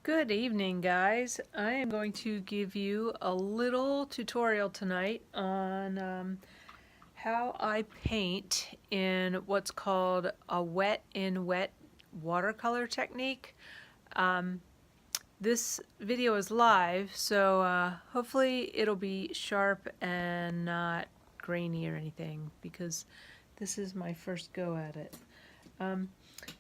Good evening, guys. I am going to give you a little tutorial tonight on how I paint in what's called a wet in wet watercolor technique. This video is live, so hopefully it'll be sharp and not grainy or anything, because this is my first go at it.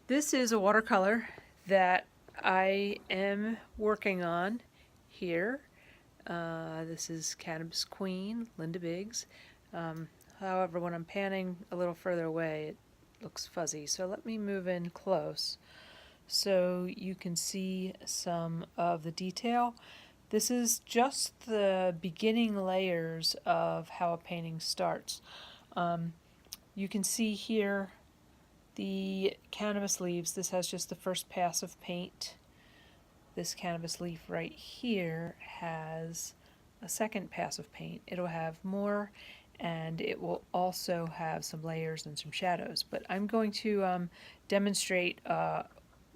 This is a watercolor that I am working on here. This is Cannabis Queen, Linda Biggs. However, when I'm panning a little further away, it looks fuzzy. So let me move in close so you can see some of the detail. This is just the beginning layers of how a painting starts. You can see here the cannabis leaves. This has just the first pass of paint. This cannabis leaf right here has a second pass of paint. It'll have more, and it will also have some layers and some shadows. But I'm going to demonstrate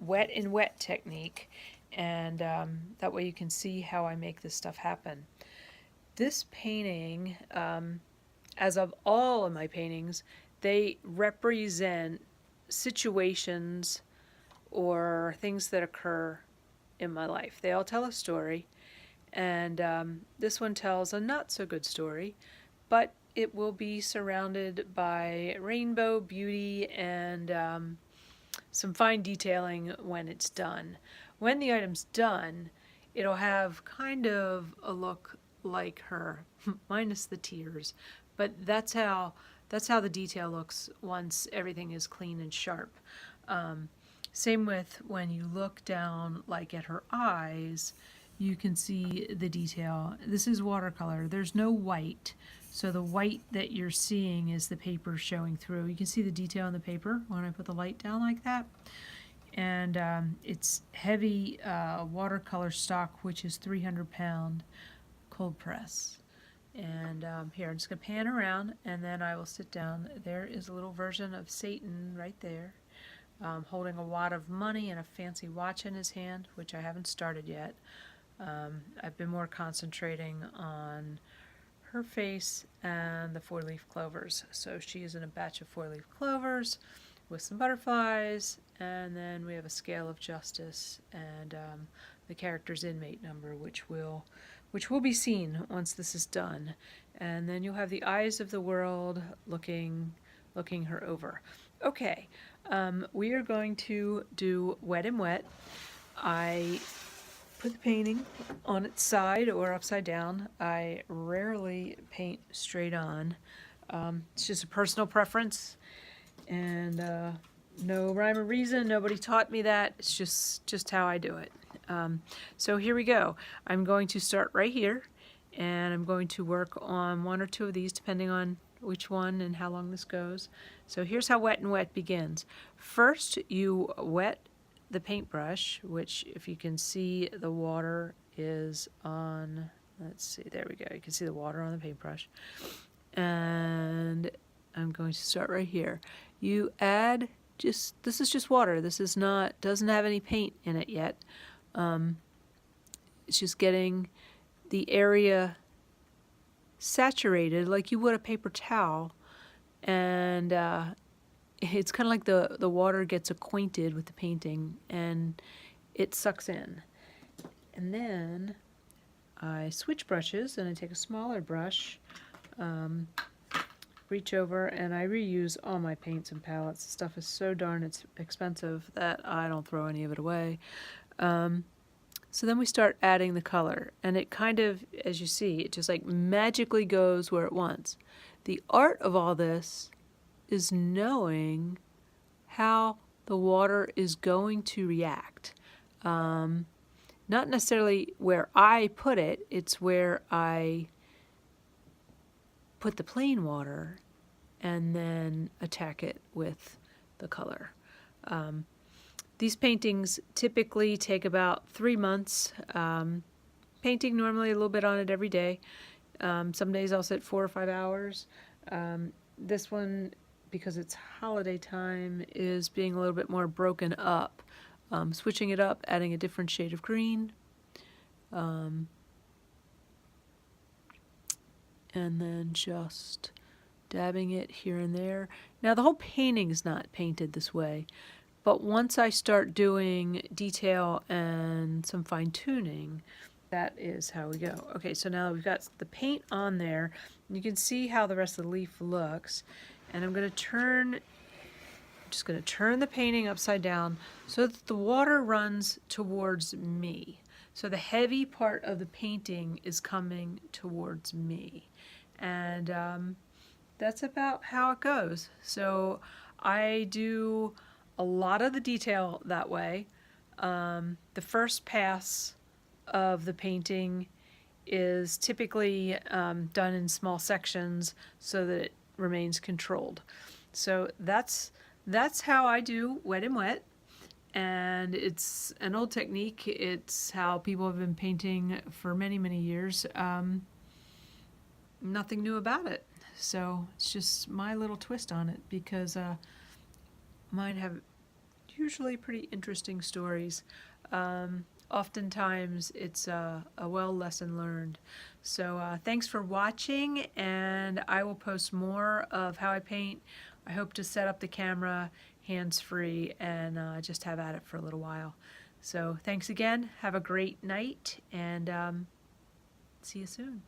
wet in wet technique, and that way you can see how I make this stuff happen. This painting, as of all of my paintings, they represent situations or things that occur in my life. They all tell a story, and this one tells a not so good story, but it will be surrounded by rainbow beauty and some fine detailing when it's done. When the item's done, it'll have kind of a look like her, minus the tears, but that's how the detail looks once everything is clean and sharp. Same with when you look down, like at her eyes, you can see the detail. This is watercolor. There's no white, so the white that you're seeing is the paper showing through. You can see the detail in the paper when I put the light down like that. And it's heavy watercolor stock, which is 300-pound cold press. And here, I'm just going to pan around, and then I will sit down. There is a little version of Satan right there, holding a wad of money and a fancy watch in his hand, which I haven't started yet. I've been more concentrating on her face and the four-leaf clovers. So she is in a batch of four-leaf clovers with some butterflies, and then we have a scale of justice and the character's inmate number, which will be seen once this is done. And then you'll have the eyes of the world looking her over. Okay, we are going to do wet and wet. I put the painting on its side or upside down. I rarely paint straight on. It's just a personal preference, and no rhyme or reason. Nobody taught me that. It's just how I do it. So here we go. I'm going to start right here, and I'm going to work on one or two of these depending on which one and how long this goes. So here's how wet and wet begins. First, you wet the paintbrush, which, if you can see, the water is on, let's see, there we go. You can see the water on the paintbrush. And I'm going to start right here. You add this is just water. This is not, doesn't have any paint in it yet. It's just getting the area saturated like you would a paper towel, and it's kind of like the water gets acquainted with the painting and it sucks in. And then I switch brushes, and I take a smaller brush, reach over, and I reuse all my paints and palettes. The stuff is so darn expensive that I don't throw any of it away. So then we start adding the color, and it kind of, as you see, it just like magically goes where it wants. The art of all this is knowing how the water is going to react. Not necessarily where I put it, it's where I put the plain water and then attack it with the color. These paintings typically take about 3 months. Painting normally a little bit on it every day. Some days I'll sit 4 or 5 hours. This one, because it's holiday time, is being a little bit more broken up. switching it up, adding a different shade of green, and then just dabbing it here and there. Now the whole painting is not painted this way, but once I start doing detail and some fine tuning, that is how we go. Okay, so now we've got the paint on there. You can see how the rest of the leaf looks. And I'm just going to turn the painting upside down so that the water runs towards me. So the heavy part of the painting is coming towards me. And that's about how it goes. So I do a lot of the detail that way. The first pass of the painting is typically done in small sections so that it remains controlled. So that's how I do wet and wet, and it's an old technique. It's how people have been painting for many, many years. Nothing new about it. So it's just my little twist on it, because mine have usually pretty interesting stories. Oftentimes it's a well lesson learned. So thanks for watching, and I will post more of how I paint. I hope to set up the camera hands-free and just have at it for a little while. So thanks again. Have a great night, and see you soon.